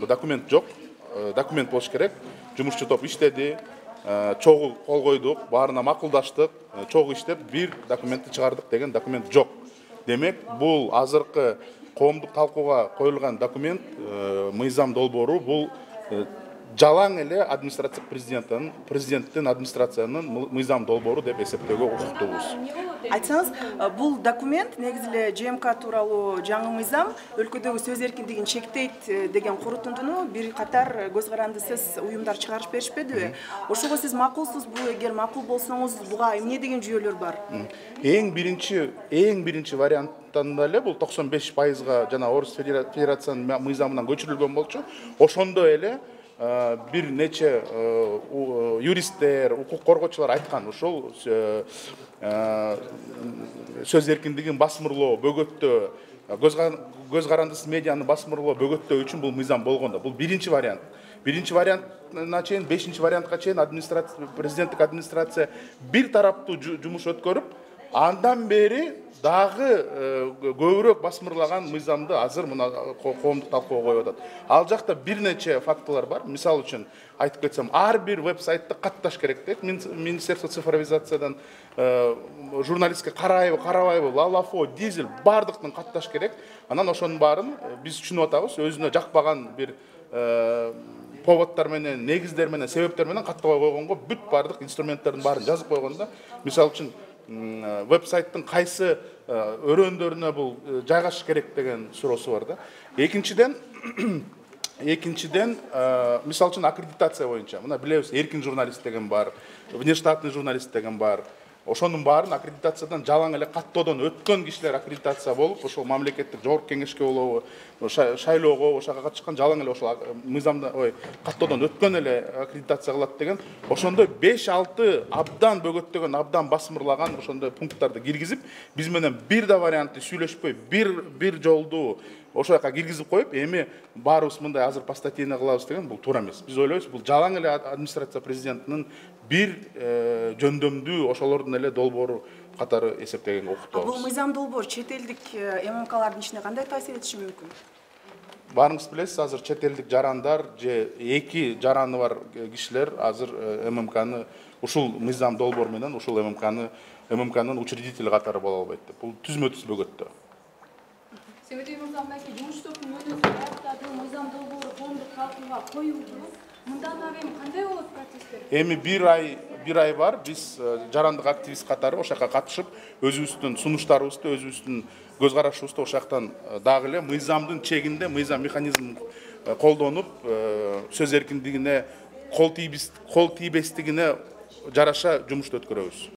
документ жок. Документ болуш керек. Жумушчу топ иштеди. Чогуу кол койдук, баарына макулдаштык, чогуу иштеп бир документти чыгардык деген документ жок. Демек, бул азыркы коомдук талкууга коюлган документ, мыйзам долбоору бул жалаң эле президенттин администрациянын мыйзам долбоору деп эсептөөгө укуктуубуз. Айтсаңыз, бул документ негизи эле ЖМК тууралуу жаңы мыйзам өлкөдөгү сөз эркиндигин чектейт деген корутундуну бир катар көз карандысыз уюмдар чыгарып беришпедиби? Ошого сиз макулсузбу? Эгер макул болсоңуз, буга эмне деген жүйөлөр бар? Эң биринчи варианттанда эле бул 95%га жана Орус Федерациянын мыйзамынан көчүрүлгөн болчу. Ошондо эле бир нече юристтер, укук коргоочулар айткан, ушул сөз эркиндигин басмырлоо, бөгөттөө, көз карандысыз медианы басмырлоо, бөгөттөө үчүн бул мыйзам болгондо. Бул биринчи вариант. Биринчи вариантына чейин, 5-вариантка чейин президенттик администрация бир тараптуу жумуш өткөрүп, андан бери дагы көбүрөөк басмырлаган мыйзамды азыр мына коомдук талкууга коюп атат. Ал жакта бир нече фактылар бар. Мисалы үчүн айтып кетсем, ар бир веб-сайтты катташ керек дейт. Министерство цифровизациядан журналистке карайбы, карабайбы, Лалафо, Дизель бардыктын катташ керек. Анан ошонун баарын биз түшүнүп атабыз. Өзүнө жакпаган бир поводтар менен, негиздер менен, себептер менен каттабай койгонго бүт бардык инструменттердин баарын жазып койгондо, мисалы үчүн веб-сайттын кайсы өрөөндөрүнө бул жайгашыш керек деген суроосу бар да. Экинчиден, мисалы үчүн аккредитация боюнча, мына билебиз, эркин журналист деген бар, внештатный журналист деген бар. Ошонун баарын аккредитациядан жалаң эле каттоодон өткөн кишилер аккредитация болуп, ошол мамлекеттик жогорку кеңешке болобу, шайлоого, ошого катышкан жалаң эле ошол мыйзамда, каттоодон өткөн эле аккредитация кылат деген. Ошондой 5-6 абдан бөгөттөгөн, абдан басмырлаган ошондой пункттарды киргизип, биз менен бир да вариантты сүйлөшпөй, бир жолду ошол жака киргизип коюп, эми баарыбыз мындай азыр постатейно кылабыз деген бул туура эмес. Биз ойлойбуз, бул жалаң эле администрация президентинин бир жөндөмдүү ошолордун эле долбоору катары эсептегенге укуктуубуз. Бул мыйзам долбоор чет элдик ММКлардын ишине кандай таасир этиши мүмкүн? Баарыңыз билесиз, азыр чет элдик жарандар же 2 жараны бар кишилер азыр ММКны ушул мыйзам долбоор менен ушул ММКнын учредители катары боло албайт деп. Бул түзмө-түз бөгөттө. Себеби мыйзам менен жумуш топтун мөөнөтү аяктады, мыйзам долбоору коомдук талкууга коюлду. Мындан ары кандай болот процесстер? Эми бир ай бар, биз жарандык активист катары ошол жака катышып, өзүбүздүн сунуштарыбызды, өзүбүздүн көз карашыбызды ошол жактан дагы эле мыйзамдын чегинде, мыйзам механизмин колдонуп, сөз эркиндигине, кол тийбестигине жараша жумушту өткөрөбүз.